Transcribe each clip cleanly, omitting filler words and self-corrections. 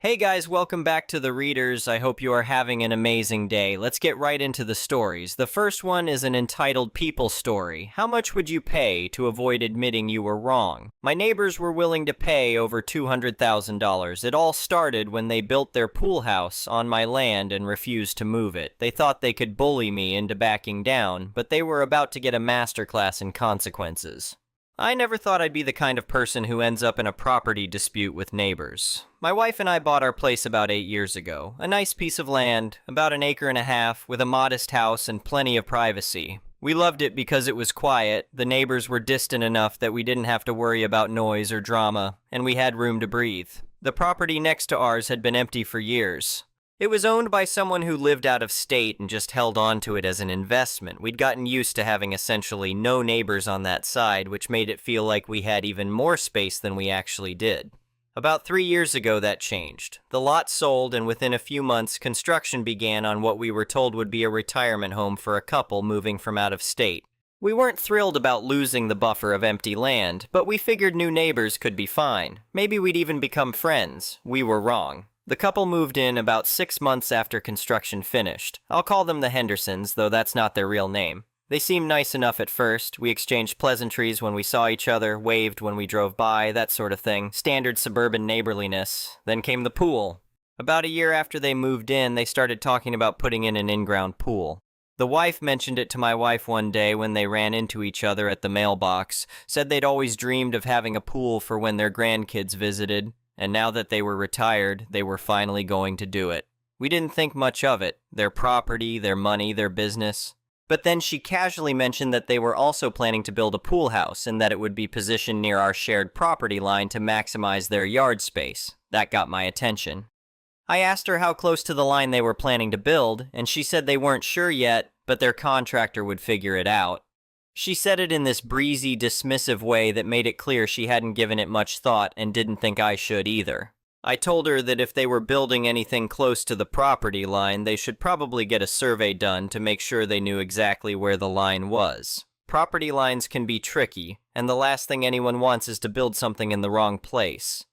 Hey guys, welcome back to the Readers. I hope you are having an amazing day. Let's get right into the stories. The first one is an entitled People Story. How much would you pay to avoid admitting you were wrong? My neighbors were willing to pay over $200,000. It all started when they built their pool house on my land and refused to move it. They thought they could bully me into backing down, but they were about to get a masterclass in consequences. I never thought I'd be the kind of person who ends up in a property dispute with neighbors. My wife and I bought our place about 8 years ago. A nice piece of land, about an acre and a half, with a modest house and plenty of privacy. We loved it because it was quiet, the neighbors were distant enough that we didn't have to worry about noise or drama, and we had room to breathe. The property next to ours had been empty for years. It was owned by someone who lived out of state and just held on to it as an investment. We'd gotten used to having essentially no neighbors on that side, which made it feel like we had even more space than we actually did. About 3 years ago, that changed. The lot sold, and within a few months, construction began on what we were told would be a retirement home for a couple moving from out of state. We weren't thrilled about losing the buffer of empty land, but we figured new neighbors could be fine. Maybe we'd even become friends. We were wrong. The couple moved in about 6 months after construction finished. I'll call them the Hendersons, though that's not their real name. They seemed nice enough at first. We exchanged pleasantries when we saw each other, waved when we drove by, that sort of thing. Standard suburban neighborliness. Then came the pool. About a year after they moved in, they started talking about putting in an in-ground pool. The wife mentioned it to my wife one day when they ran into each other at the mailbox, said they'd always dreamed of having a pool for when their grandkids visited. And now that they were retired, they were finally going to do it. We didn't think much of it, their property, their money, their business. But then she casually mentioned that they were also planning to build a pool house and that it would be positioned near our shared property line to maximize their yard space. That got my attention. I asked her how close to the line they were planning to build, and she said they weren't sure yet, but their contractor would figure it out. She said it in this breezy, dismissive way that made it clear she hadn't given it much thought and didn't think I should either. I told her that if they were building anything close to the property line, they should probably get a survey done to make sure they knew exactly where the line was. Property lines can be tricky, and the last thing anyone wants is to build something in the wrong place.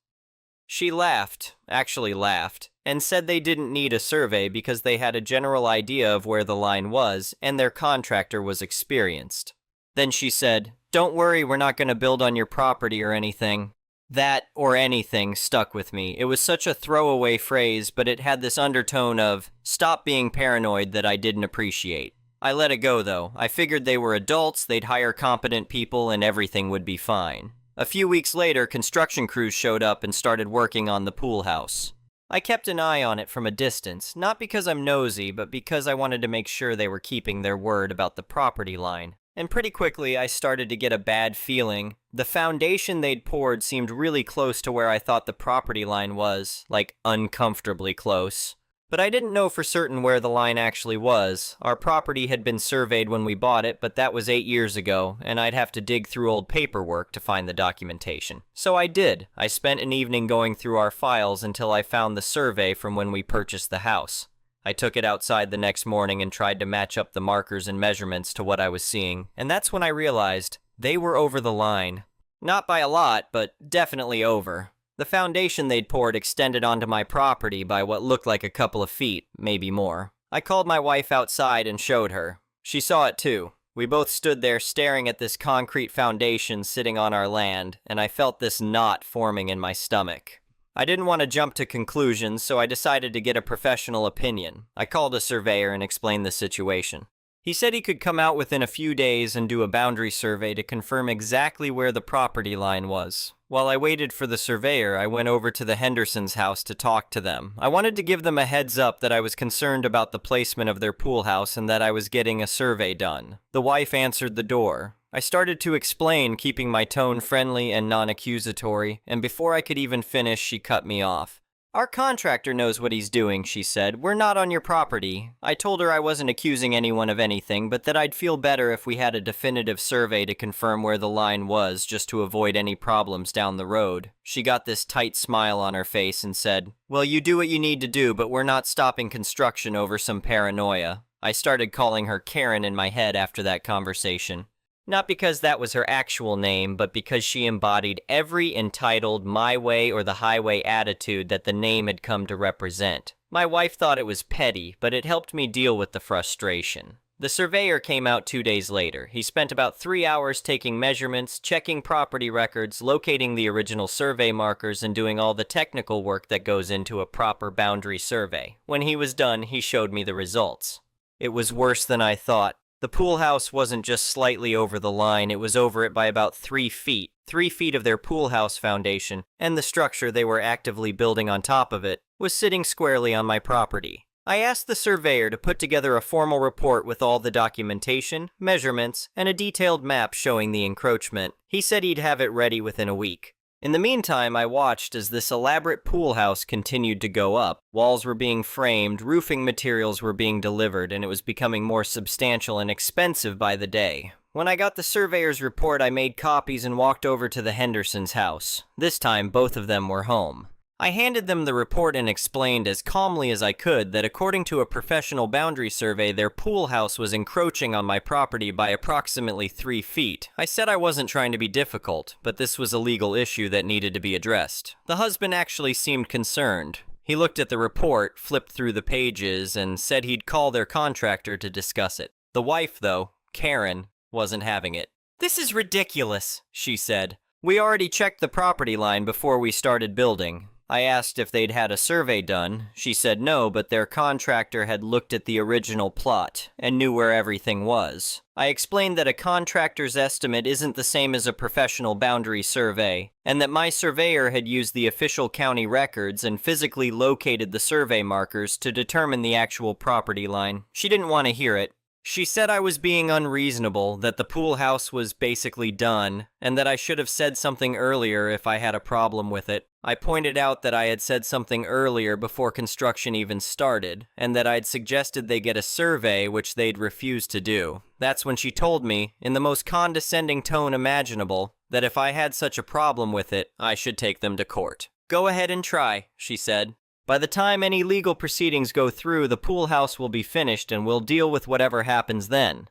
She laughed, and said they didn't need a survey because they had a general idea of where the line was, and their contractor was experienced. Then she said, "Don't worry, we're not going to build on your property or anything." That, or anything, stuck with me. It was such a throwaway phrase, but it had this undertone of, stop being paranoid, that I didn't appreciate. I let it go, though. I figured they were adults, they'd hire competent people, and everything would be fine. A few weeks later, construction crews showed up and started working on the pool house. I kept an eye on it from a distance, not because I'm nosy, but because I wanted to make sure they were keeping their word about the property line. And pretty quickly, I started to get a bad feeling. The foundation they'd poured seemed really close to where I thought the property line was, like uncomfortably close. But I didn't know for certain where the line actually was. Our property had been surveyed when we bought it, but that was 8 years ago, and I'd have to dig through old paperwork to find the documentation. So I did. I spent an evening going through our files until I found the survey from when we purchased the house. I took it outside the next morning and tried to match up the markers and measurements to what I was seeing, and that's when I realized they were over the line. Not by a lot, but definitely over. The foundation they'd poured extended onto my property by what looked like a couple of feet, maybe more. I called my wife outside and showed her. She saw it too. We both stood there staring at this concrete foundation sitting on our land, and I felt this knot forming in my stomach. I didn't want to jump to conclusions, so I decided to get a professional opinion. I called a surveyor and explained the situation. He said he could come out within a few days and do a boundary survey to confirm exactly where the property line was. While I waited for the surveyor, I went over to the Hendersons' house to talk to them. I wanted to give them a heads up that I was concerned about the placement of their pool house and that I was getting a survey done. The wife answered the door. I started to explain, keeping my tone friendly and non-accusatory, and before I could even finish, she cut me off. "Our contractor knows what he's doing," she said. "We're not on your property." I told her I wasn't accusing anyone of anything, but that I'd feel better if we had a definitive survey to confirm where the line was, just to avoid any problems down the road. She got this tight smile on her face and said, "Well, you do what you need to do, but we're not stopping construction over some paranoia." I started calling her Karen in my head after that conversation. Not because that was her actual name, but because she embodied every entitled my way or the highway attitude that the name had come to represent. My wife thought it was petty, but it helped me deal with the frustration. The surveyor came out 2 days later. He spent about 3 hours taking measurements, checking property records, locating the original survey markers, and doing all the technical work that goes into a proper boundary survey. When he was done, he showed me the results. It was worse than I thought. The pool house wasn't just slightly over the line, it was over it by about 3 feet. 3 feet of their pool house foundation, and the structure they were actively building on top of it, was sitting squarely on my property. I asked the surveyor to put together a formal report with all the documentation, measurements, and a detailed map showing the encroachment. He said he'd have it ready within a week. In the meantime, I watched as this elaborate pool house continued to go up. Walls were being framed, roofing materials were being delivered, and it was becoming more substantial and expensive by the day. When I got the surveyor's report, I made copies and walked over to the Hendersons' house. This time, both of them were home. I handed them the report and explained as calmly as I could that according to a professional boundary survey, their pool house was encroaching on my property by approximately 3 feet. I said I wasn't trying to be difficult, but this was a legal issue that needed to be addressed. The husband actually seemed concerned. He looked at the report, flipped through the pages, and said he'd call their contractor to discuss it. The wife, though, Karen, wasn't having it. "This is ridiculous," she said. "We already checked the property line before we started building." I asked if they'd had a survey done. She said no, but their contractor had looked at the original plot and knew where everything was. I explained that a contractor's estimate isn't the same as a professional boundary survey, and that my surveyor had used the official county records and physically located the survey markers to determine the actual property line. She didn't want to hear it. She said I was being unreasonable, that the pool house was basically done, and that I should have said something earlier if I had a problem with it. I pointed out that I had said something earlier before construction even started, and that I'd suggested they get a survey, which they'd refused to do. That's when she told me, in the most condescending tone imaginable, that if I had such a problem with it, I should take them to court. "Go ahead and try," she said. "By the time any legal proceedings go through, the pool house will be finished and we'll deal with whatever happens then."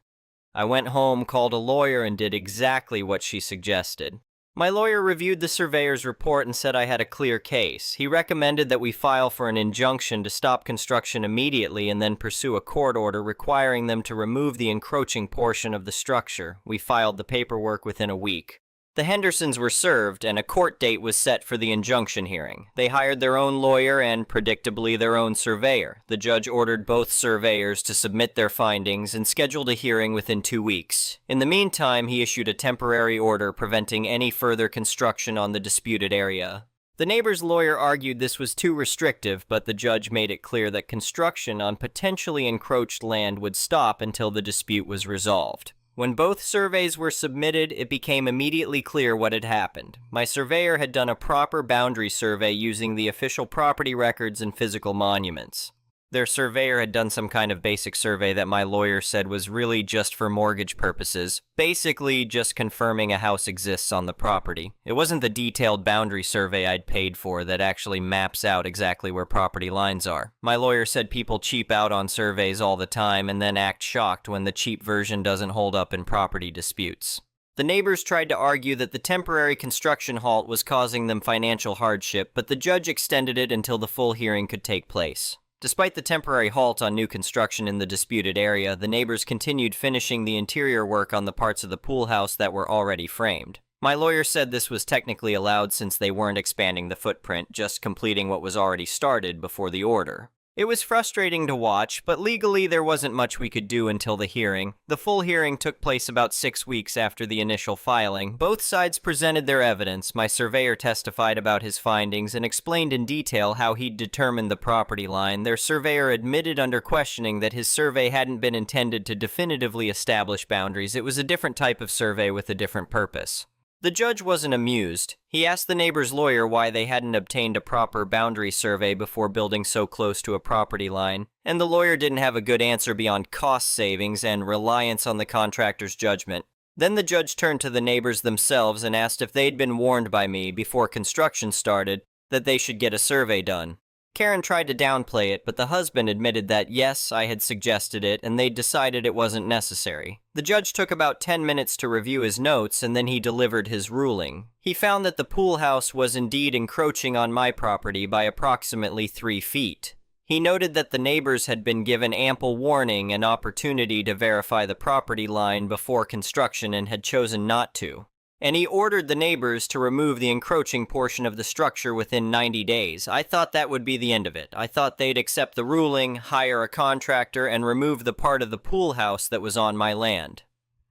I went home, called a lawyer, and did exactly what she suggested. My lawyer reviewed the surveyor's report and said I had a clear case. He recommended that we file for an injunction to stop construction immediately and then pursue a court order requiring them to remove the encroaching portion of the structure. We filed the paperwork within a week. The Hendersons were served, and a court date was set for the injunction hearing. They hired their own lawyer and, predictably, their own surveyor. The judge ordered both surveyors to submit their findings and scheduled a hearing within 2 weeks. In the meantime, he issued a temporary order preventing any further construction on the disputed area. The neighbor's lawyer argued this was too restrictive, but the judge made it clear that construction on potentially encroached land would stop until the dispute was resolved. When both surveys were submitted, it became immediately clear what had happened. My surveyor had done a proper boundary survey using the official property records and physical monuments. Their surveyor had done some kind of basic survey that my lawyer said was really just for mortgage purposes, basically just confirming a house exists on the property. It wasn't the detailed boundary survey I'd paid for that actually maps out exactly where property lines are. My lawyer said people cheap out on surveys all the time and then act shocked when the cheap version doesn't hold up in property disputes. The neighbors tried to argue that the temporary construction halt was causing them financial hardship, but the judge extended it until the full hearing could take place. Despite the temporary halt on new construction in the disputed area, the neighbors continued finishing the interior work on the parts of the pool house that were already framed. My lawyer said this was technically allowed since they weren't expanding the footprint, just completing what was already started before the order. It was frustrating to watch, but legally there wasn't much we could do until the hearing. The full hearing took place about 6 weeks after the initial filing. Both sides presented their evidence. My surveyor testified about his findings and explained in detail how he'd determined the property line. Their surveyor admitted under questioning that his survey hadn't been intended to definitively establish boundaries. It was a different type of survey with a different purpose. The judge wasn't amused. He asked the neighbor's lawyer why they hadn't obtained a proper boundary survey before building so close to a property line, and the lawyer didn't have a good answer beyond cost savings and reliance on the contractor's judgment. Then the judge turned to the neighbors themselves and asked if they'd been warned by me before construction started that they should get a survey done. Karen tried to downplay it, but the husband admitted that, yes, I had suggested it, and they'd decided it wasn't necessary. The judge took about 10 minutes to review his notes, and then he delivered his ruling. He found that the pool house was indeed encroaching on my property by approximately 3 feet. He noted that the neighbors had been given ample warning and opportunity to verify the property line before construction and had chosen not to. And he ordered the neighbors to remove the encroaching portion of the structure within 90 days. I thought that would be the end of it. I thought they'd accept the ruling, hire a contractor, and remove the part of the pool house that was on my land.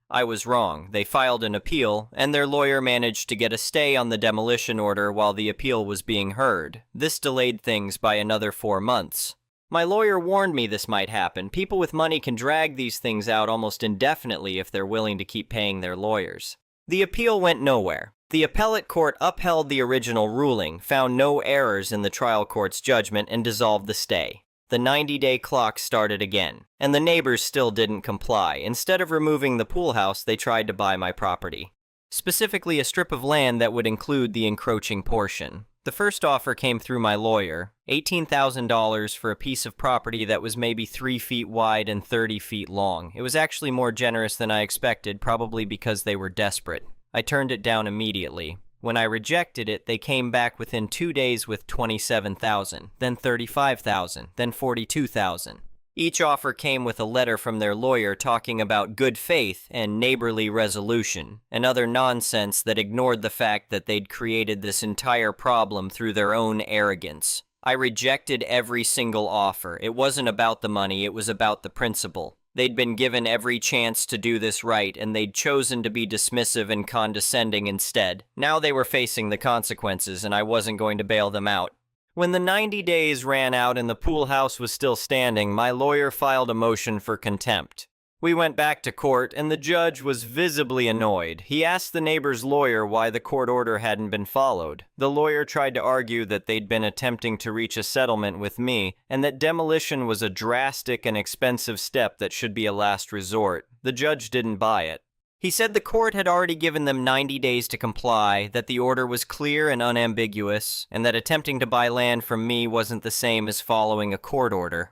I was wrong. They filed an appeal, and their lawyer managed to get a stay on the demolition order while the appeal was being heard. This delayed things by another 4 months. My lawyer warned me this might happen. People with money can drag these things out almost indefinitely if they're willing to keep paying their lawyers. The appeal went nowhere. The appellate court upheld the original ruling, found no errors in the trial court's judgment, and dissolved the stay. The 90-day clock started again, and the neighbors still didn't comply. Instead of removing the pool house, they tried to buy my property, specifically a strip of land that would include the encroaching portion. The first offer came through my lawyer, $18,000 for a piece of property that was maybe 3 feet wide and 30 feet long. It was actually more generous than I expected, probably because they were desperate. I turned it down immediately. When I rejected it, they came back within 2 days with $27,000, then $35,000, then $42,000. Each offer came with a letter from their lawyer talking about good faith and neighborly resolution, and other nonsense that ignored the fact that they'd created this entire problem through their own arrogance. I rejected every single offer. It wasn't about the money, it was about the principle. They'd been given every chance to do this right, and they'd chosen to be dismissive and condescending instead. Now they were facing the consequences, and I wasn't going to bail them out. When the 90 days ran out and the pool house was still standing, my lawyer filed a motion for contempt. We went back to court, and the judge was visibly annoyed. He asked the neighbor's lawyer why the court order hadn't been followed. The lawyer tried to argue that they'd been attempting to reach a settlement with me, and that demolition was a drastic and expensive step that should be a last resort. The judge didn't buy it. He said the court had already given them 90 days to comply, that the order was clear and unambiguous, and that attempting to buy land from me wasn't the same as following a court order.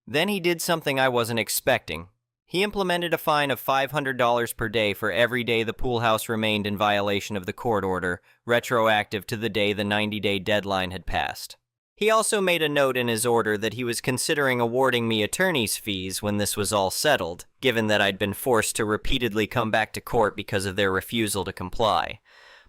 Then he did something I wasn't expecting. He implemented a fine of $500 per day for every day the pool house remained in violation of the court order, retroactive to the day the 90-day deadline had passed. He also made a note in his order that he was considering awarding me attorney's fees when this was all settled, given that I'd been forced to repeatedly come back to court because of their refusal to comply.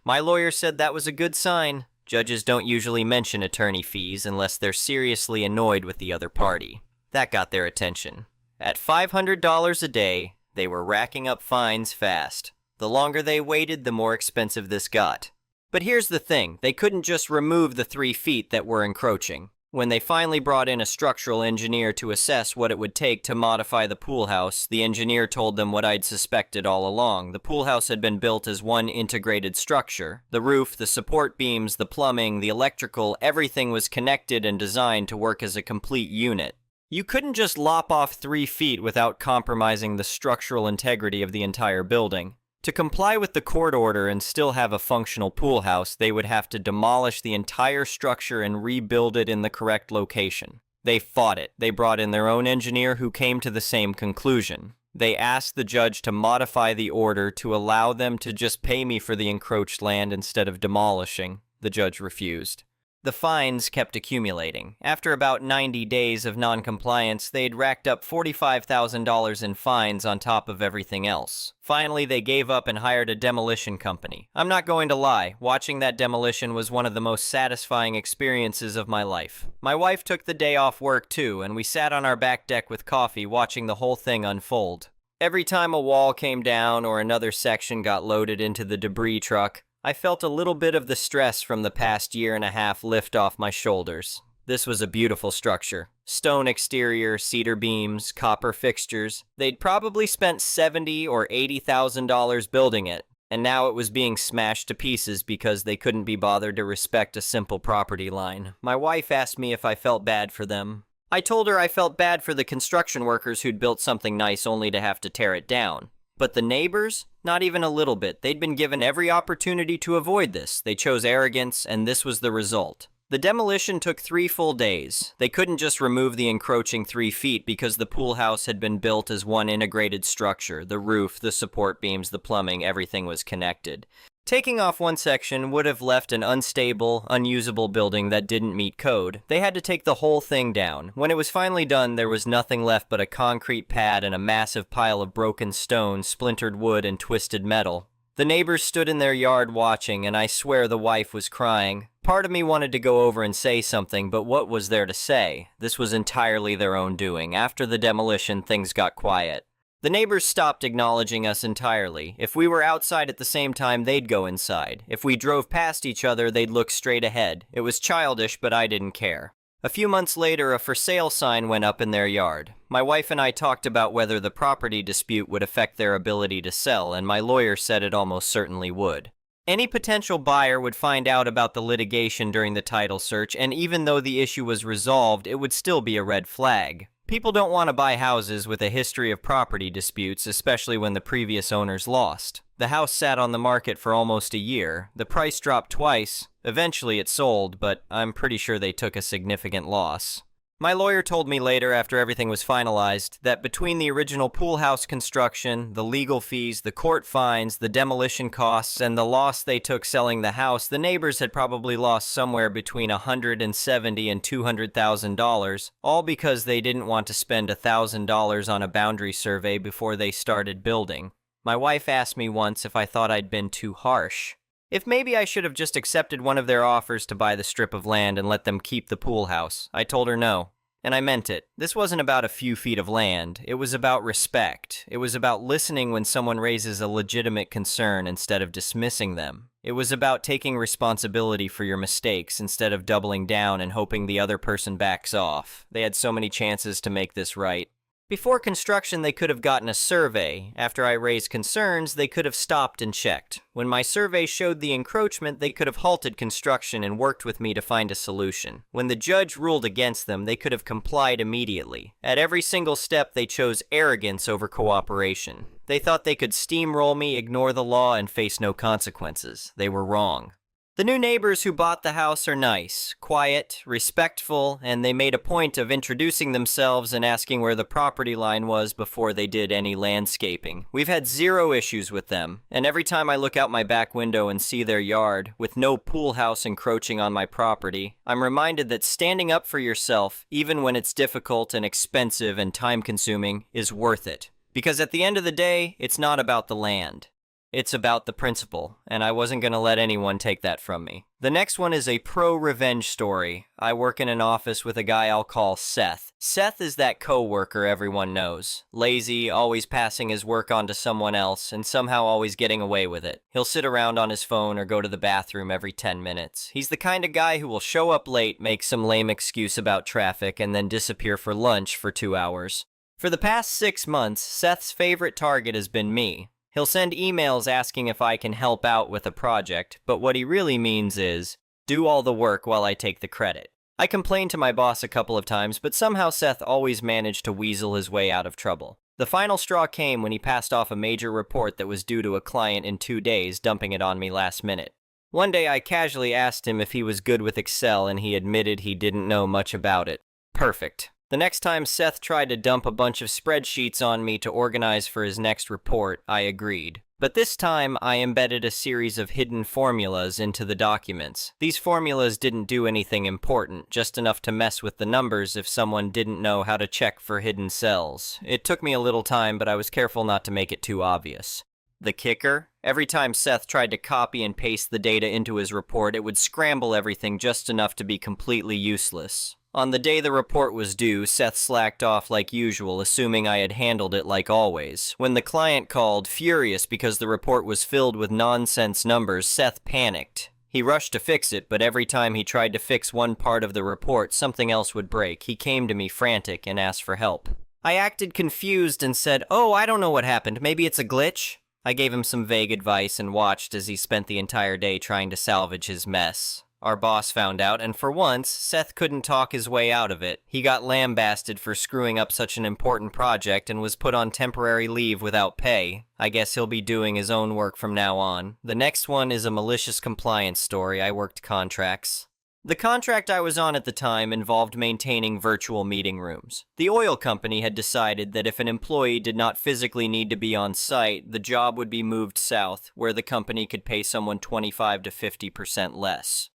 My lawyer said that was a good sign. Judges don't usually mention attorney fees unless they're seriously annoyed with the other party. That got their attention. At $500 a day, they were racking up fines fast. The longer they waited, the more expensive this got. But here's the thing, they couldn't just remove the 3 feet that were encroaching. When they finally brought in a structural engineer to assess what it would take to modify the pool house, the engineer told them what I'd suspected all along. The pool house had been built as one integrated structure. The roof, the support beams, the plumbing, the electrical, everything was connected and designed to work as a complete unit. You couldn't just lop off 3 feet without compromising the structural integrity of the entire building. To comply with the court order and still have a functional pool house, they would have to demolish the entire structure and rebuild it in the correct location. They fought it. They brought in their own engineer who came to the same conclusion. They asked the judge to modify the order to allow them to just pay me for the encroached land instead of demolishing. The judge refused. The fines kept accumulating. After about 90 days of non-compliance, they'd racked up $45,000 in fines on top of everything else. Finally, they gave up and hired a demolition company. I'm not going to lie, watching that demolition was one of the most satisfying experiences of my life. My wife took the day off work too, and we sat on our back deck with coffee watching the whole thing unfold. Every time a wall came down or another section got loaded into the debris truck, I felt a little bit of the stress from the past year and a half lift off my shoulders. This was a beautiful structure. Stone exterior, cedar beams, copper fixtures. They'd probably spent $70,000 or $80,000 building it, and now it was being smashed to pieces because they couldn't be bothered to respect a simple property line. My wife asked me if I felt bad for them. I told her I felt bad for the construction workers who'd built something nice only to have to tear it down. But the neighbors? Not even a little bit. They'd been given every opportunity to avoid this. They chose arrogance, and this was the result. The demolition took 3 full days. They couldn't just remove the encroaching 3 feet because the pool house had been built as one integrated structure. The roof, the support beams, the plumbing, everything was connected. Taking off one section would have left an unstable, unusable building that didn't meet code. They had to take the whole thing down. When it was finally done, there was nothing left but a concrete pad and a massive pile of broken stone, splintered wood, and twisted metal. The neighbors stood in their yard watching, and I swear the wife was crying. Part of me wanted to go over and say something, but what was there to say? This was entirely their own doing. After the demolition, things got quiet. The neighbors stopped acknowledging us entirely. If we were outside at the same time, they'd go inside. If we drove past each other, they'd look straight ahead. It was childish, but I didn't care. A few months later, a for sale sign went up in their yard. My wife and I talked about whether the property dispute would affect their ability to sell, and my lawyer said it almost certainly would. Any potential buyer would find out about the litigation during the title search, and even though the issue was resolved, it would still be a red flag. People don't want to buy houses with a history of property disputes, especially when the previous owners lost. The house sat on the market for almost a year. The price dropped twice. Eventually it sold, but I'm pretty sure they took a significant loss. My lawyer told me later, after everything was finalized, that between the original pool house construction, the legal fees, the court fines, the demolition costs, and the loss they took selling the house, the neighbors had probably lost somewhere between $170,000 and $200,000, all because they didn't want to spend $1,000 on a boundary survey before they started building. My wife asked me once if I thought I'd been too harsh. If maybe I should have just accepted one of their offers to buy the strip of land and let them keep the pool house. I told her no. And I meant it. This wasn't about a few feet of land. It was about respect. It was about listening when someone raises a legitimate concern instead of dismissing them. It was about taking responsibility for your mistakes instead of doubling down and hoping the other person backs off. They had so many chances to make this right. Before construction, they could have gotten a survey. After I raised concerns, they could have stopped and checked. When my survey showed the encroachment, they could have halted construction and worked with me to find a solution. When the judge ruled against them, they could have complied immediately. At every single step, they chose arrogance over cooperation. They thought they could steamroll me, ignore the law, and face no consequences. They were wrong. The new neighbors who bought the house are nice, quiet, respectful, and they made a point of introducing themselves and asking where the property line was before they did any landscaping. We've had zero issues with them, and every time I look out my back window and see their yard, with no pool house encroaching on my property, I'm reminded that standing up for yourself, even when it's difficult and expensive and time-consuming, is worth it. Because at the end of the day, it's not about the land. It's about the principle, and I wasn't going to let anyone take that from me. The next one is a pro-revenge story. I work in an office with a guy I'll call Seth. Seth is that co-worker everyone knows. Lazy, always passing his work on to someone else, and somehow always getting away with it. He'll sit around on his phone or go to the bathroom every 10 minutes. He's the kind of guy who will show up late, make some lame excuse about traffic, and then disappear for lunch for 2 hours. For the past 6 months, Seth's favorite target has been me. He'll send emails asking if I can help out with a project, but what he really means is, do all the work while I take the credit. I complained to my boss a couple of times, but somehow Seth always managed to weasel his way out of trouble. The final straw came when he passed off a major report that was due to a client in 2 days, dumping it on me last minute. One day I casually asked him if he was good with Excel, and he admitted he didn't know much about it. Perfect. The next time Seth tried to dump a bunch of spreadsheets on me to organize for his next report, I agreed. But this time, I embedded a series of hidden formulas into the documents. These formulas didn't do anything important, just enough to mess with the numbers if someone didn't know how to check for hidden cells. It took me a little time, but I was careful not to make it too obvious. The kicker? Every time Seth tried to copy and paste the data into his report, it would scramble everything just enough to be completely useless. On the day the report was due, Seth slacked off like usual, assuming I had handled it like always. When the client called, furious because the report was filled with nonsense numbers, Seth panicked. He rushed to fix it, but every time he tried to fix one part of the report, something else would break. He came to me frantic and asked for help. I acted confused and said, "Oh, I don't know what happened. Maybe it's a glitch?" I gave him some vague advice and watched as he spent the entire day trying to salvage his mess. Our boss found out, and for once, Seth couldn't talk his way out of it. He got lambasted for screwing up such an important project and was put on temporary leave without pay. I guess he'll be doing his own work from now on. The next one is a malicious compliance story. I worked contracts. The contract I was on at the time involved maintaining virtual meeting rooms. The oil company had decided that if an employee did not physically need to be on site, the job would be moved south, where the company could pay someone 25 to 50% less.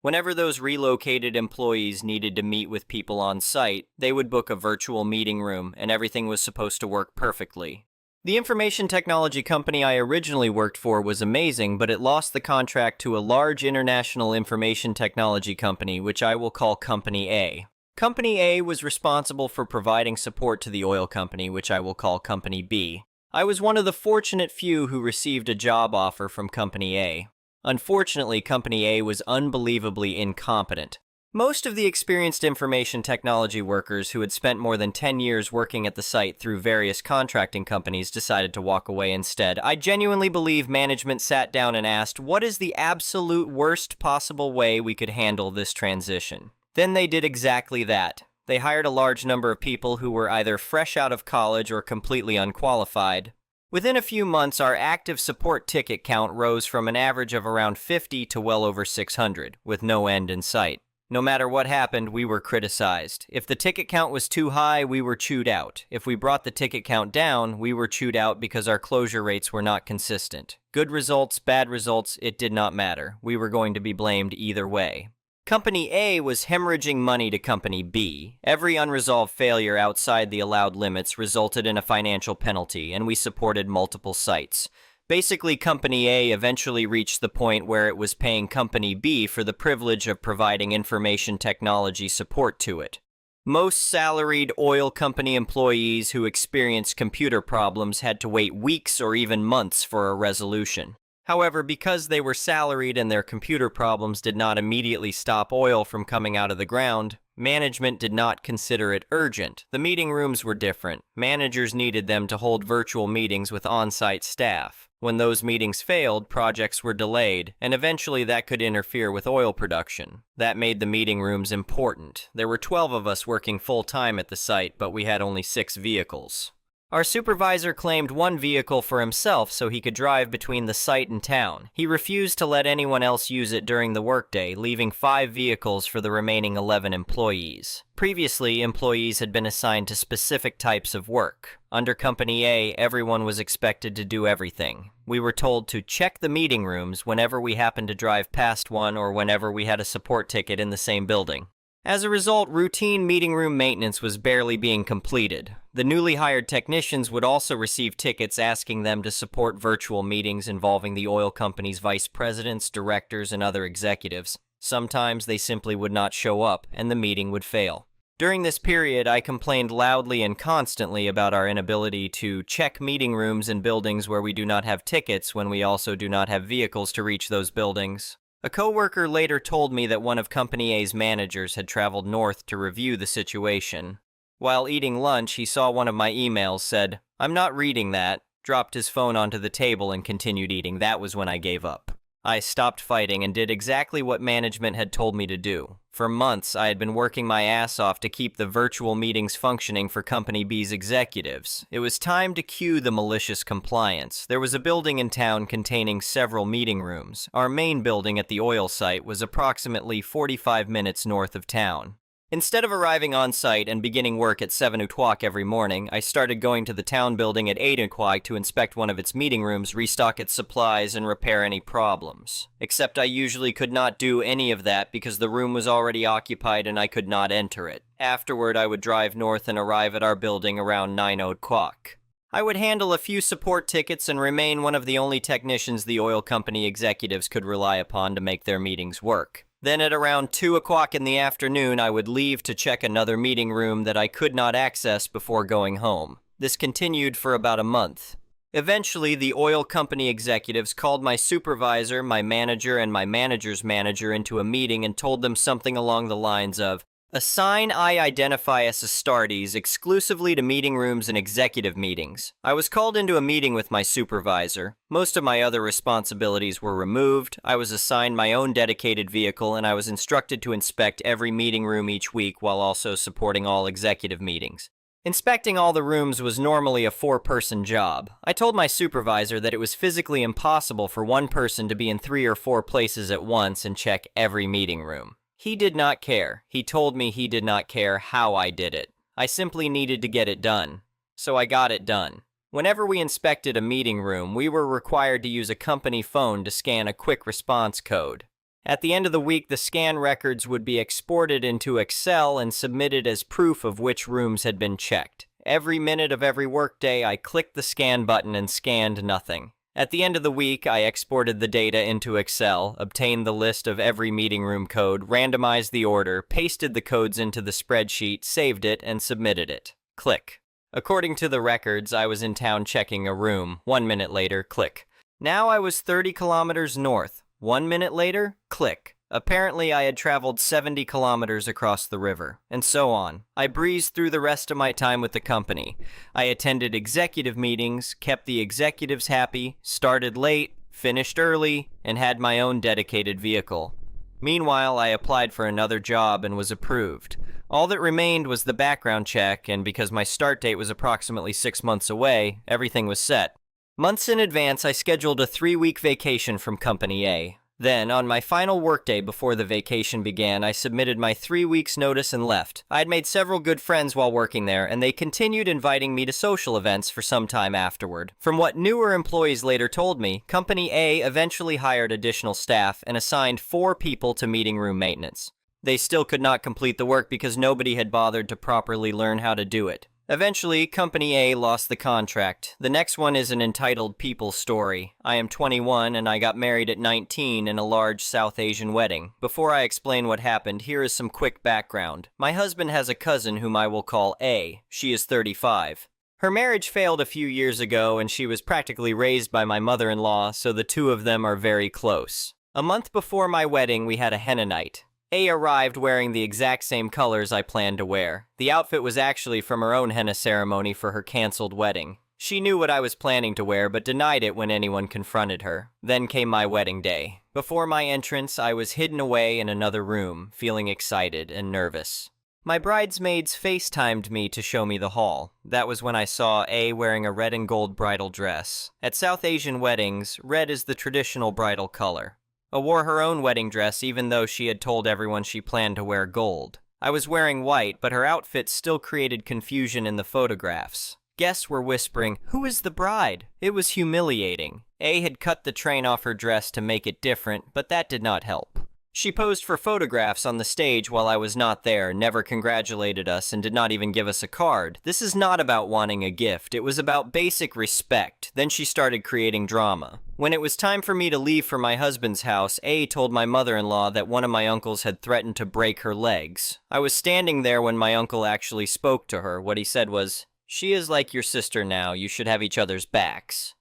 Whenever those relocated employees needed to meet with people on site, they would book a virtual meeting room, and everything was supposed to work perfectly. The information technology company I originally worked for was amazing, but it lost the contract to a large international information technology company, which I will call Company A. Company A was responsible for providing support to the oil company, which I will call Company B. I was one of the fortunate few who received a job offer from Company A. Unfortunately, Company A was unbelievably incompetent. Most of the experienced information technology workers who had spent more than 10 years working at the site through various contracting companies decided to walk away instead. I genuinely believe management sat down and asked, what is the absolute worst possible way we could handle this transition? Then they did exactly that. They hired a large number of people who were either fresh out of college or completely unqualified. Within a few months, our active support ticket count rose from an average of around 50 to well over 600, with no end in sight. No matter what happened, we were criticized. If the ticket count was too high, we were chewed out. If we brought the ticket count down, we were chewed out because our closure rates were not consistent. Good results, bad results, it did not matter. We were going to be blamed either way. Company A was hemorrhaging money to Company B. Every unresolved failure outside the allowed limits resulted in a financial penalty, and we supported multiple sites. Basically, Company A eventually reached the point where it was paying Company B for the privilege of providing information technology support to it. Most salaried oil company employees who experienced computer problems had to wait weeks or even months for a resolution. However, because they were salaried and their computer problems did not immediately stop oil from coming out of the ground, management did not consider it urgent. The meeting rooms were different. Managers needed them to hold virtual meetings with on-site staff. When those meetings failed, projects were delayed, and eventually that could interfere with oil production. That made the meeting rooms important. There were 12 of us working full-time at the site, but we had only 6 vehicles. Our supervisor claimed 1 vehicle for himself so he could drive between the site and town. He refused to let anyone else use it during the workday, leaving 5 vehicles for the remaining 11 employees. Previously, employees had been assigned to specific types of work. Under Company A, everyone was expected to do everything. We were told to check the meeting rooms whenever we happened to drive past one or whenever we had a support ticket in the same building. As a result, routine meeting room maintenance was barely being completed. The newly hired technicians would also receive tickets asking them to support virtual meetings involving the oil company's vice presidents, directors, and other executives. Sometimes they simply would not show up, and the meeting would fail. During this period, I complained loudly and constantly about our inability to check meeting rooms in buildings where we do not have tickets when we also do not have vehicles to reach those buildings. A coworker later told me that one of Company A's managers had traveled north to review the situation. While eating lunch, he saw one of my emails, said, "I'm not reading that," dropped his phone onto the table and continued eating. That was when I gave up. I stopped fighting and did exactly what management had told me to do. For months, I had been working my ass off to keep the virtual meetings functioning for Company B's executives. It was time to cue the malicious compliance. There was a building in town containing several meeting rooms. Our main building at the oil site was approximately 45 minutes north of town. Instead of arriving on site and beginning work at 7 o'clock every morning, I started going to the town building at 8 o'clock to inspect one of its meeting rooms, restock its supplies, and repair any problems. Except I usually could not do any of that because the room was already occupied and I could not enter it. Afterward, I would drive north and arrive at our building around 9 o'clock. I would handle a few support tickets and remain one of the only technicians the oil company executives could rely upon to make their meetings work. Then at around 2 o'clock in the afternoon, I would leave to check another meeting room that I could not access before going home. This continued for about a month. Eventually, the oil company executives called my supervisor, my manager, and my manager's manager into a meeting and told them something along the lines of, "Assign I identify as Astartes exclusively to meeting rooms and executive meetings." I was called into a meeting with my supervisor. Most of my other responsibilities were removed. I was assigned my own dedicated vehicle, and I was instructed to inspect every meeting room each week while also supporting all executive meetings. Inspecting all the rooms was normally a 4-person job. I told my supervisor that it was physically impossible for one person to be in 3 or 4 places at once and check every meeting room. He did not care. He told me he did not care how I did it. I simply needed to get it done. So I got it done. Whenever we inspected a meeting room, we were required to use a company phone to scan a quick response code. At the end of the week, the scan records would be exported into Excel and submitted as proof of which rooms had been checked. Every minute of every workday, I clicked the scan button and scanned nothing. At the end of the week, I exported the data into Excel, obtained the list of every meeting room code, randomized the order, pasted the codes into the spreadsheet, saved it, and submitted it. Click. According to the records, I was in town checking a room. 1 minute later, click. Now I was 30 kilometers north. 1 minute later, click. Apparently, I had traveled 70 kilometers across the river, and so on. I breezed through the rest of my time with the company. I attended executive meetings, kept the executives happy, started late, finished early, and had my own dedicated vehicle. Meanwhile, I applied for another job and was approved. All that remained was the background check, and because my start date was approximately 6 months away, everything was set. Months in advance, I scheduled a 3-week vacation from Company A. Then, on my final workday before the vacation began, I submitted my 3 weeks' notice and left. I had made several good friends while working there, and they continued inviting me to social events for some time afterward. From what newer employees later told me, Company A eventually hired additional staff and assigned 4 people to meeting room maintenance. They still could not complete the work because nobody had bothered to properly learn how to do it. Eventually, Company A lost the contract. The next one is an entitled People story. I am 21 and I got married at 19 in a large South Asian wedding. Before I explain what happened, here is some quick background. My husband has a cousin whom I will call A. She is 35. Her marriage failed a few years ago and she was practically raised by my mother-in-law, so the two of them are very close. A month before my wedding, we had a henna night. A arrived wearing the exact same colors I planned to wear. The outfit was actually from her own henna ceremony for her canceled wedding. She knew what I was planning to wear, but denied it when anyone confronted her. Then came my wedding day. Before my entrance, I was hidden away in another room, feeling excited and nervous. My bridesmaids FaceTimed me to show me the hall. That was when I saw A wearing a red and gold bridal dress. At South Asian weddings, red is the traditional bridal color. A wore her own wedding dress even though she had told everyone she planned to wear gold. I was wearing white, but her outfit still created confusion in the photographs. Guests were whispering, "Who is the bride?" It was humiliating. A had cut the train off her dress to make it different, but that did not help. She posed for photographs on the stage while I was not there, never congratulated us, and did not even give us a card. This is not about wanting a gift, it was about basic respect. Then she started creating drama. When it was time for me to leave for my husband's house, A told my mother-in-law that one of my uncles had threatened to break her legs. I was standing there when my uncle actually spoke to her. What he said was, "She is like your sister now, you should have each other's backs."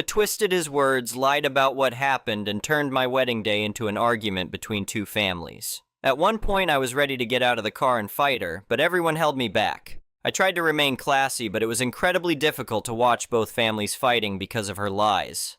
Twisted his words, lied about what happened, and turned my wedding day into an argument between two families. At one point, I was ready to get out of the car and fight her, but everyone held me back. I tried to remain classy, but it was incredibly difficult to watch both families fighting because of her lies.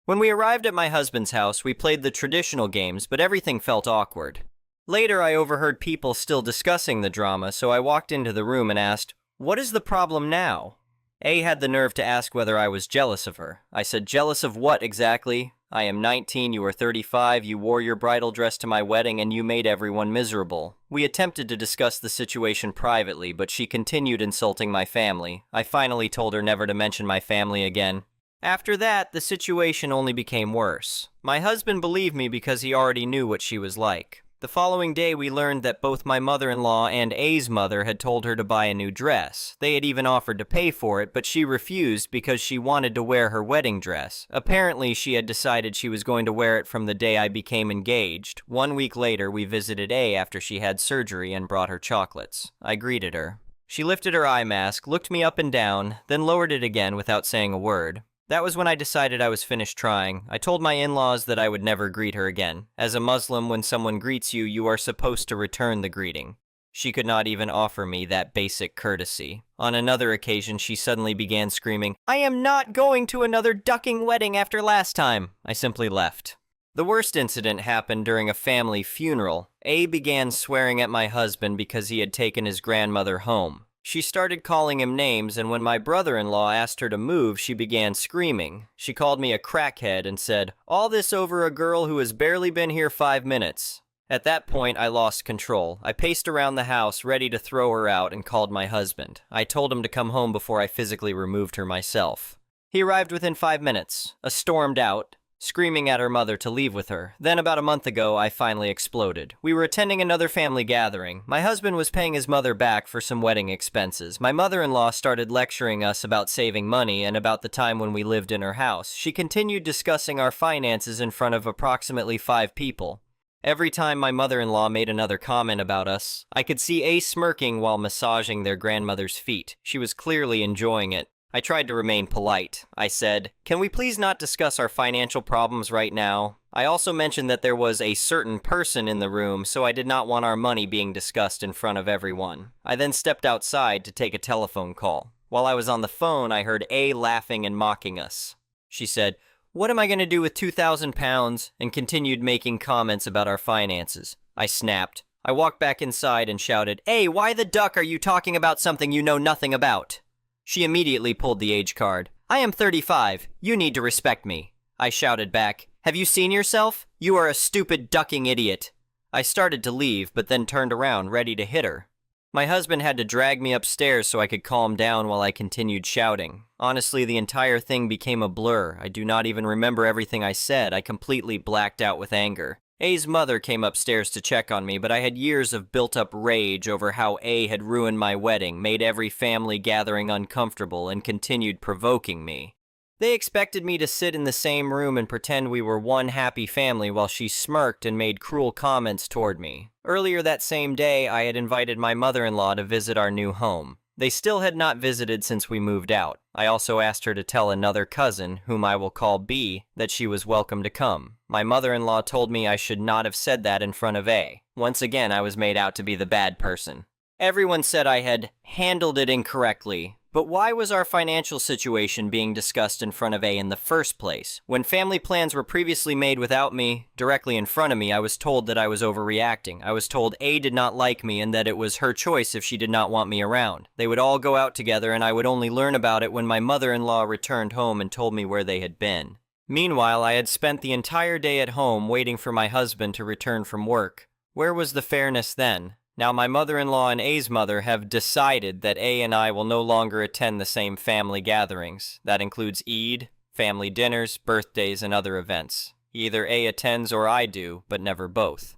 When we arrived at my husband's house, we played the traditional games, but everything felt awkward. Later, I overheard people still discussing the drama, so I walked into the room and asked, "What is the problem now?" A had the nerve to ask whether I was jealous of her. I said, "Jealous of what exactly? I am 19, you are 35, you wore your bridal dress to my wedding, and you made everyone miserable." We attempted to discuss the situation privately, but she continued insulting my family. I finally told her never to mention my family again. After that, the situation only became worse. My husband believed me because he already knew what she was like. The following day, we learned that both my mother-in-law and A's mother had told her to buy a new dress. They had even offered to pay for it, but she refused because she wanted to wear her wedding dress. Apparently, she had decided she was going to wear it from the day I became engaged. 1 week later, we visited A after she had surgery and brought her chocolates. I greeted her. She lifted her eye mask, looked me up and down, then lowered it again without saying a word. That was when I decided I was finished trying. I told my in-laws that I would never greet her again. As a Muslim, when someone greets you, you are supposed to return the greeting. She could not even offer me that basic courtesy. On another occasion, she suddenly began screaming, "I am not going to another ducking wedding after last time." I simply left. The worst incident happened during a family funeral. A began swearing at my husband because he had taken his grandmother home. She started calling him names, and when my brother-in-law asked her to move, she began screaming. She called me a crackhead and said, "All this over a girl who has barely been here 5 minutes." At that point, I lost control. I paced around the house, ready to throw her out, and called my husband. I told him to come home before I physically removed her myself. He arrived within 5 minutes. Stormed out, screaming at her mother to leave with her. Then about a month ago, I finally exploded. We were attending another family gathering. My husband was paying his mother back for some wedding expenses. My mother-in-law started lecturing us about saving money and about the time when we lived in her house. She continued discussing our finances in front of approximately 5 people. Every time my mother-in-law made another comment about us, I could see A smirking while massaging their grandmother's feet. She was clearly enjoying it. I tried to remain polite. I said, "Can we please not discuss our financial problems right now?" I also mentioned that there was a certain person in the room, so I did not want our money being discussed in front of everyone. I then stepped outside to take a telephone call. While I was on the phone, I heard A laughing and mocking us. She said, "What am I going to do with 2,000 pounds?" and continued making comments about our finances. I snapped. I walked back inside and shouted, "Hey, why the duck are you talking about something you know nothing about?" She immediately pulled the age card. "I am 35. You need to respect me." I shouted back, "Have you seen yourself? You are a stupid ducking idiot." I started to leave, but then turned around, ready to hit her. My husband had to drag me upstairs so I could calm down while I continued shouting. Honestly, the entire thing became a blur. I do not even remember everything I said. I completely blacked out with anger. A's mother came upstairs to check on me, but I had years of built-up rage over how A had ruined my wedding, made every family gathering uncomfortable, and continued provoking me. They expected me to sit in the same room and pretend we were one happy family while she smirked and made cruel comments toward me. Earlier that same day, I had invited my mother-in-law to visit our new home. They still had not visited since we moved out. I also asked her to tell another cousin, whom I will call B, that she was welcome to come. My mother-in-law told me I should not have said that in front of A. Once again, I was made out to be the bad person. Everyone said I had handled it incorrectly. But why was our financial situation being discussed in front of A in the first place? When family plans were previously made without me, directly in front of me, I was told that I was overreacting. I was told A did not like me and that it was her choice if she did not want me around. They would all go out together and I would only learn about it when my mother-in-law returned home and told me where they had been. Meanwhile, I had spent the entire day at home waiting for my husband to return from work. Where was the fairness then? Now my mother-in-law and A's mother have decided that A and I will no longer attend the same family gatherings. That includes Eid, family dinners, birthdays, and other events. Either A attends or I do, but never both.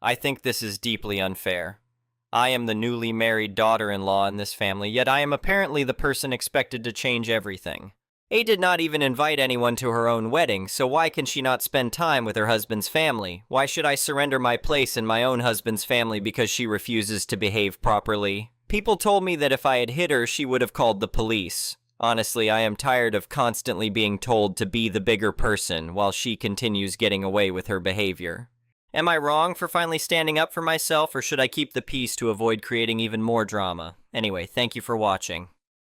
I think this is deeply unfair. I am the newly married daughter-in-law in this family, yet I am apparently the person expected to change everything. A did not even invite anyone to her own wedding, so why can she not spend time with her husband's family? Why should I surrender my place in my own husband's family because she refuses to behave properly? People told me that if I had hit her, she would have called the police. Honestly, I am tired of constantly being told to be the bigger person while she continues getting away with her behavior. Am I wrong for finally standing up for myself, or should I keep the peace to avoid creating even more drama? Anyway, thank you for watching.